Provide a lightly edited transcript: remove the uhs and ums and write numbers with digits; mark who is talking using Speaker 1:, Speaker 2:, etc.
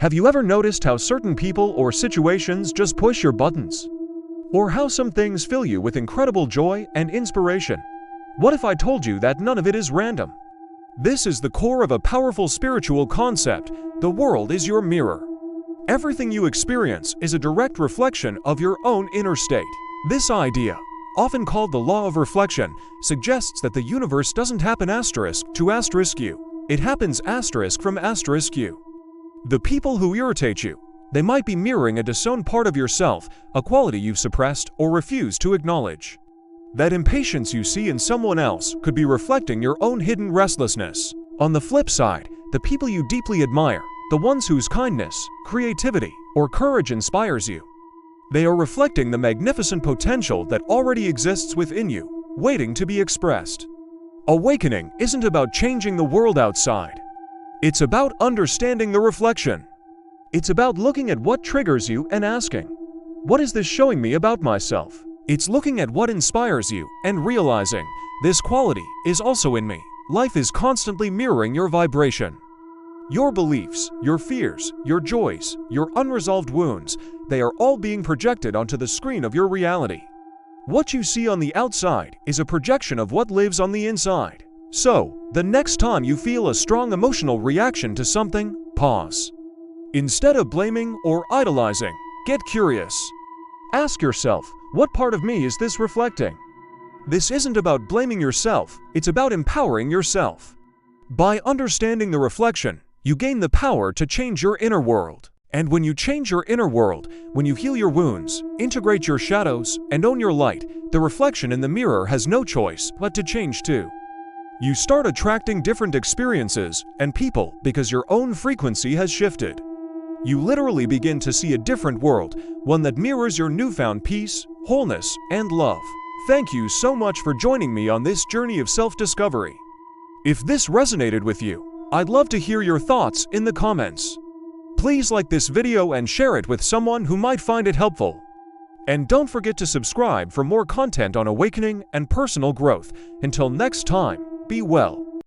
Speaker 1: Have you ever noticed how certain people or situations just push your buttons? Or how some things fill you with incredible joy and inspiration? What if I told you that none of it is random? This is the core of a powerful spiritual concept. The world is your mirror. Everything you experience is a direct reflection of your own inner state. This idea, often called the law of reflection, suggests that the universe doesn't happen asterisk to asterisk you. It happens asterisk from asterisk you. The people who irritate you, they might be mirroring a disowned part of yourself, a quality you've suppressed or refused to acknowledge. That impatience you see in someone else could be reflecting your own hidden restlessness. On the flip side, the people you deeply admire, the ones whose kindness, creativity, or courage inspires you, they are reflecting the magnificent potential that already exists within you, waiting to be expressed. Awakening isn't about changing the world outside. It's about understanding the reflection. It's about looking at what triggers you and asking, what is this showing me about myself? It's looking at what inspires you and realizing, this quality is also in me. Life is constantly mirroring your vibration. Your beliefs, your fears, your joys, your unresolved wounds, they are all being projected onto the screen of your reality. What you see on the outside is a projection of what lives on the inside. So, the next time you feel a strong emotional reaction to something, pause. Instead of blaming or idolizing, get curious. Ask yourself, what part of me is this reflecting? This isn't about blaming yourself, it's about empowering yourself. By understanding the reflection, you gain the power to change your inner world. And when you change your inner world, when you heal your wounds, integrate your shadows, and own your light, the reflection in the mirror has no choice but to change too. You start attracting different experiences and people because your own frequency has shifted. You literally begin to see a different world, one that mirrors your newfound peace, wholeness, and love. Thank you so much for joining me on this journey of self-discovery. If this resonated with you, I'd love to hear your thoughts in the comments. Please like this video and share it with someone who might find it helpful. And don't forget to subscribe for more content on awakening and personal growth. Until next time, be well.